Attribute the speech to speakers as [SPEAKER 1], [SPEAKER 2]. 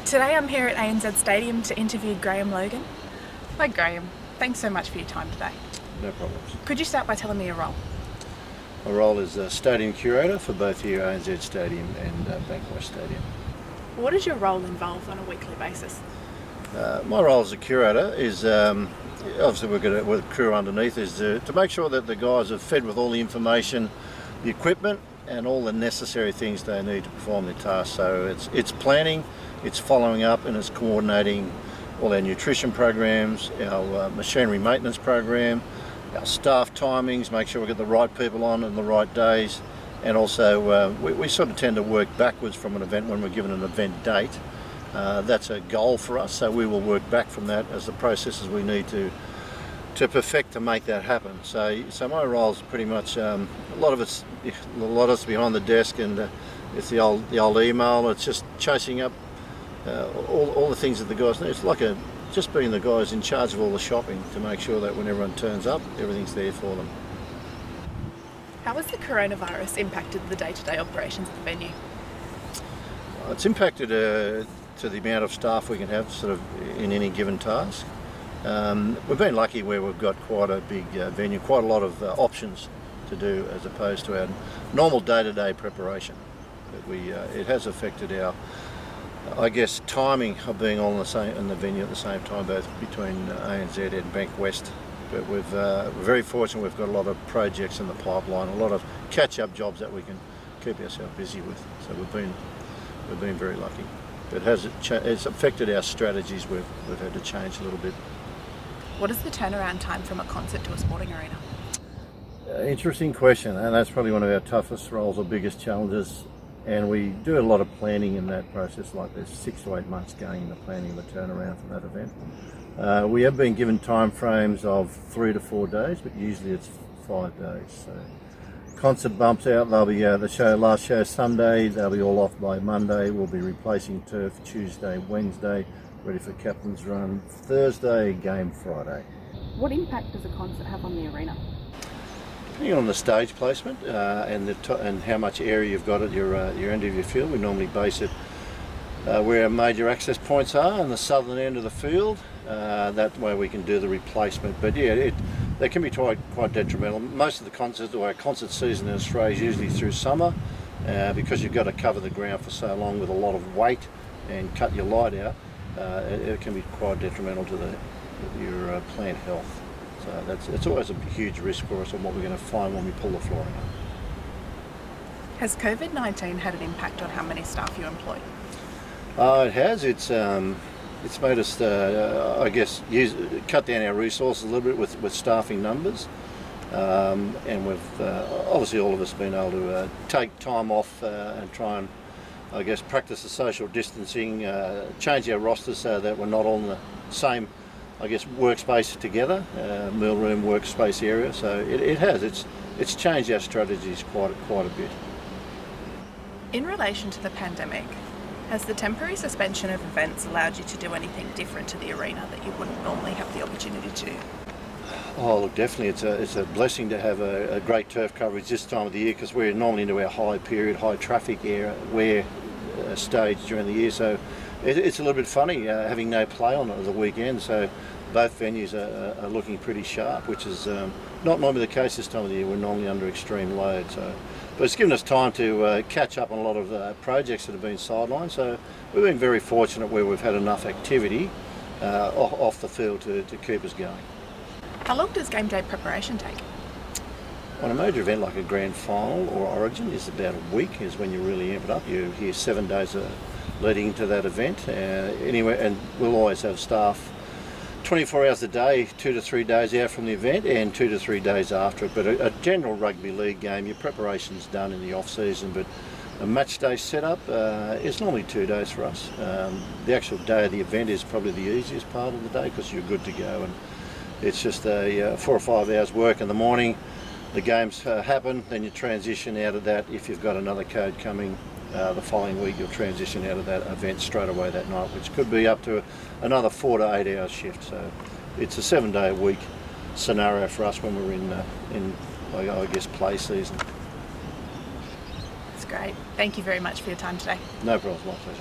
[SPEAKER 1] Today I'm here at ANZ Stadium to interview Graham Logan. Hi Graham, thanks so much for your time today.
[SPEAKER 2] No problems.
[SPEAKER 1] Could you start by telling me your role?
[SPEAKER 2] My role is Stadium Curator for both here ANZ Stadium and Bankwest Stadium.
[SPEAKER 1] What does your role involve on a weekly basis?
[SPEAKER 2] My role as a curator is, obviously we've got a crew underneath, is to make sure that the guys are fed with all the information, the equipment and all the necessary things they need to perform their tasks. So it's planning, it's following up and it's coordinating all our nutrition programs, our machinery maintenance program, our staff timings, make sure we get the right people on the right days, and also we sort of tend to work backwards from an event when we're given an event date. That's a goal for us, so we will work back from that as the processes we need to perfect to make that happen. So my role is pretty much a lot of it's behind the desk, and it's the old email. It's just chasing up all the things that the guys need. It's like just being the guys in charge of all the shopping to make sure that when everyone turns up, everything's there for them.
[SPEAKER 1] How has the coronavirus impacted the day-to-day operations of the venue?
[SPEAKER 2] It's impacted to the amount of staff we can have sort of in any given task. We've been lucky where we've got quite a big venue, quite a lot of options to do as opposed to our normal day-to-day preparation. But it has affected our, I guess, timing of being all in the venue at the same time, both between ANZ and Bankwest. But we're very fortunate. We've got a lot of projects in the pipeline, a lot of catch-up jobs that we can keep ourselves busy with. So we've been very lucky. But it's affected our strategies. We've had to change a little bit.
[SPEAKER 1] What is the turnaround time from a concert to a sporting arena?
[SPEAKER 2] Interesting question, and that's probably one of our toughest roles or biggest challenges. And we do a lot of planning in that process, like there's 6 to 8 months going into planning the turnaround for that event. We have been given time frames of 3 to 4 days, but usually it's 5 days. So concert bumps out, they'll be last show Sunday, they'll be all off by Monday. We'll be replacing turf Tuesday, Wednesday, ready for captain's run Thursday, game Friday.
[SPEAKER 1] What impact does a concert have on the arena?
[SPEAKER 2] Depending on the stage placement and how much area you've got at your end of your field, we normally base it where our major access points are on the southern end of the field. That way we can do the replacement. But yeah, they can be quite detrimental. Most of the concerts, or our concert season in Australia, is usually through summer, because you've got to cover the ground for so long with a lot of weight and cut your light out. It can be quite detrimental to your plant health. So it's always a huge risk for us on what we're going to find when we pull the flooring up.
[SPEAKER 1] Has COVID-19 had an impact on how many staff you employ?
[SPEAKER 2] It has. It's made us, I guess, cut down our resources a little bit with staffing numbers, and we've obviously all of us have been able to take time off and try and, I guess, practice the social distancing, change our rosters so that we're not all in the same, I guess, workspace together, meal room, workspace area. So it has. It's changed our strategies quite a bit.
[SPEAKER 1] In relation to the pandemic, has the temporary suspension of events allowed you to do anything different to the arena that you wouldn't normally have the opportunity to?
[SPEAKER 2] Oh, look, definitely it's a blessing to have a great turf coverage this time of the year, because we're normally into our high traffic area stage during the year. So it's a little bit funny having no play on it at the weekend. So both venues are looking pretty sharp, which is not normally the case this time of the year. We're normally under extreme load. But it's given us time to catch up on a lot of projects that have been sidelined. So we've been very fortunate where we've had enough activity off the field to keep us going.
[SPEAKER 1] How long does game day preparation take?
[SPEAKER 2] On a major event like a grand final or Origin, is about a week is when you really amp it up. You're here 7 days leading into that event. Anyway, and we'll always have staff 24 hours a day, 2 to 3 days out from the event and 2 to 3 days after it. But a general rugby league game, your preparation's done in the off season, but a match day setup is normally 2 days for us. The actual day of the event is probably the easiest part of the day because you're good to go, and it's just a 4 or 5 hours work in the morning. The games happen, then you transition out of that. If you've got another code coming the following week, you'll transition out of that event straight away that night, which could be up to another 4 to 8 hour shift. So it's a 7 day a week scenario for us when we're in I guess, play season.
[SPEAKER 1] That's great. Thank you very much for your time today.
[SPEAKER 2] No problem, my pleasure.